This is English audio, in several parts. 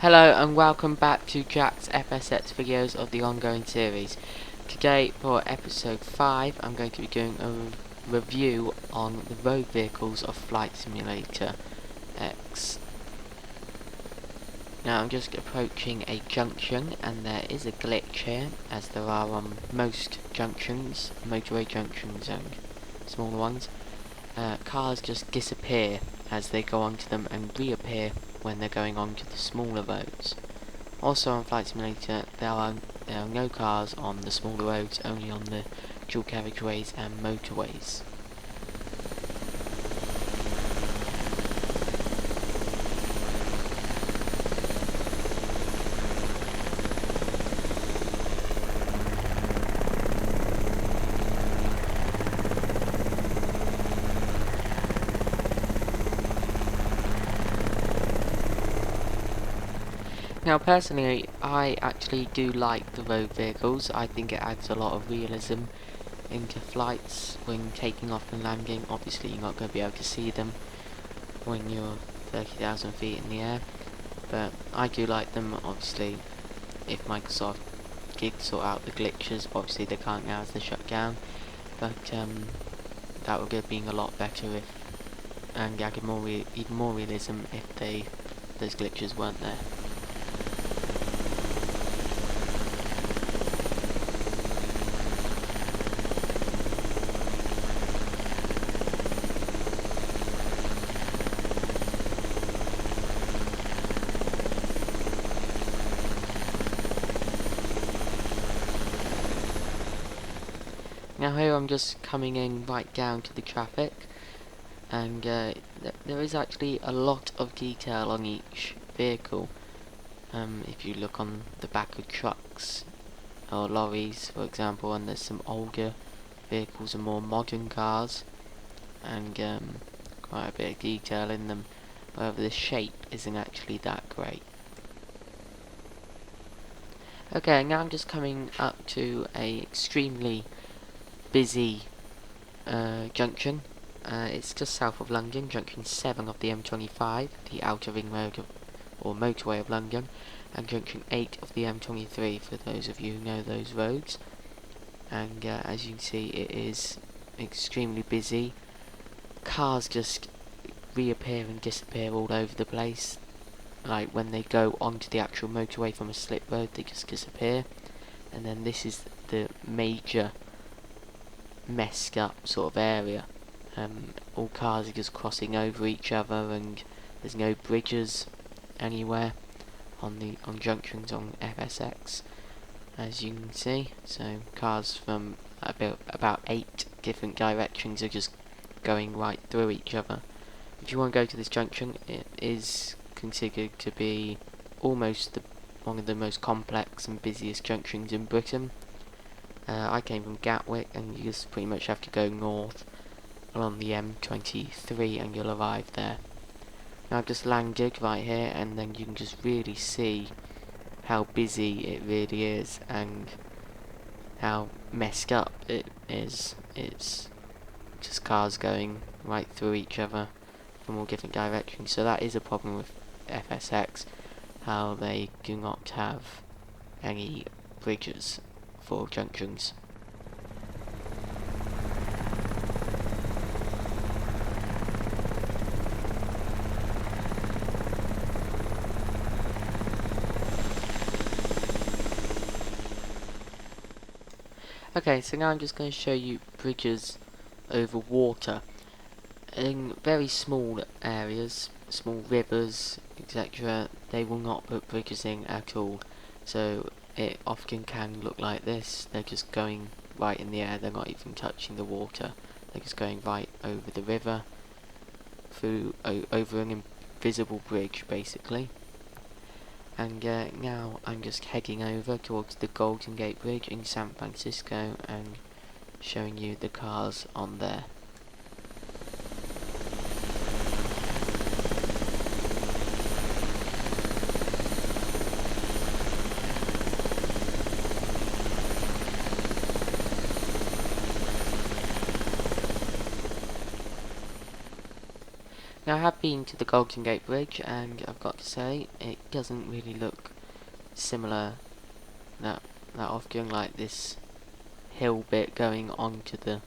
Hello and welcome back to Jack's FSX videos of the ongoing series. Today for episode 5 I'm going to be doing a review on the road vehicles of Flight Simulator X. Now I'm just approaching a junction and there is a glitch here, as there are on most junctions, motorway junctions and smaller ones. Cars just disappear as they go onto them and reappear when they're going on to the smaller roads. Also on Flight Simulator there are no cars on the smaller roads, only on the dual carriageways and motorways. Now personally, I actually do like the road vehicles. I think it adds a lot of realism into flights when taking off and landing. Obviously you're not going to be able to see them when you're 30,000 feet in the air, but I do like them. Obviously if Microsoft did sort out the glitches, obviously they can't now as they're shut down, but that would have been a lot better if, and added even more realism if those glitches weren't there. Now here I'm just coming in right down to the traffic, and there is actually a lot of detail on each vehicle. If you look on the back of trucks or lorries for example, and there's some older vehicles and more modern cars, and quite a bit of detail in them. However, the shape isn't actually that great. Okay, now I'm just coming up to a extremely busy junction. It's just south of London, junction 7 of the M25, the outer ring road or motorway of London, and junction 8 of the M23 for those of you who know those roads. And as you can see, it is extremely busy. Cars just reappear and disappear all over the place. Like when they go onto the actual motorway from a slip road, they just disappear. And then this is the major messed up sort of area. All cars are just crossing over each other, and there's no bridges anywhere on junctions on FSX, as you can see. So cars from about 8 different directions are just going right through each other. If you want to go to this junction, it is considered to be almost one of the most complex and busiest junctions in Britain. I came from Gatwick, and you just pretty much have to go north along the M23 and you'll arrive there. Now I've just landed right here, and then you can just really see how busy it really is and how messed up it is. It's just cars going right through each other from all different directions. So that is a problem with FSX, how they do not have any bridges for junctions. Okay, so now I'm just going to show you bridges over water. In very small areas, small rivers, etc., they will not put bridges in at all. So it often can look like this. They're just going right in the air, they're not even touching the water. They're just going right over the river, through over an invisible bridge basically. And now I'm just heading over towards the Golden Gate Bridge in San Francisco and showing you the cars on there. Now, I have been to the Golden Gate Bridge, and I've got to say, it doesn't really look similar that often. Like, this hill bit going onto the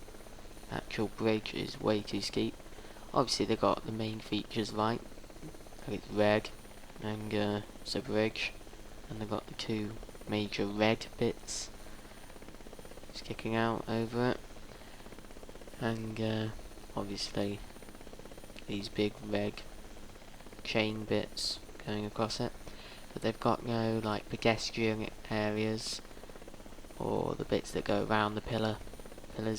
actual bridge is way too steep. Obviously, they got the main features right. It's red, and it's a bridge, and they got the two major red bits sticking out over it, and obviously these big red chain bits going across it. But they've got no like pedestrian areas or the bits that go around the pillars,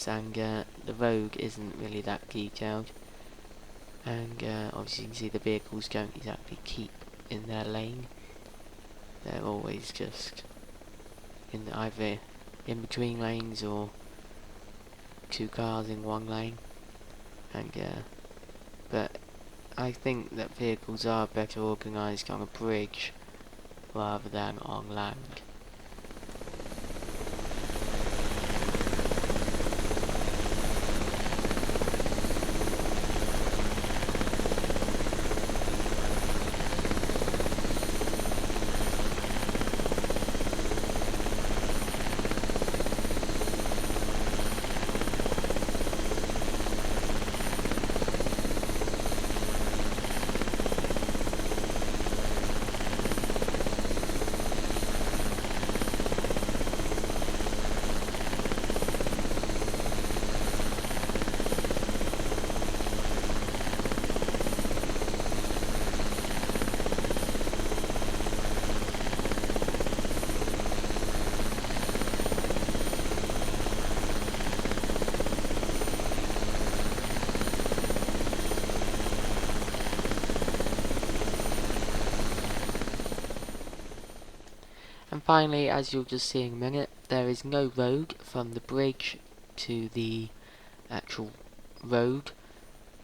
and the road isn't really that detailed. And obviously you can see the vehicles don't exactly keep in their lane. They're always just in either in between lanes or two cars in one lane. And but I think that vehicles are better organised on a bridge rather than on land. And finally, as you'll just see in a minute, there is no road from the bridge to the actual road.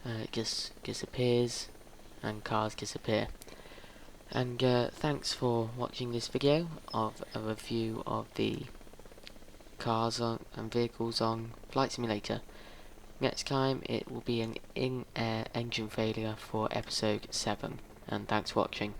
It just disappears and cars disappear. And thanks for watching this video of a review of the cars and vehicles on Flight Simulator. Next time it will be an in-air engine failure for episode 7. And thanks for watching.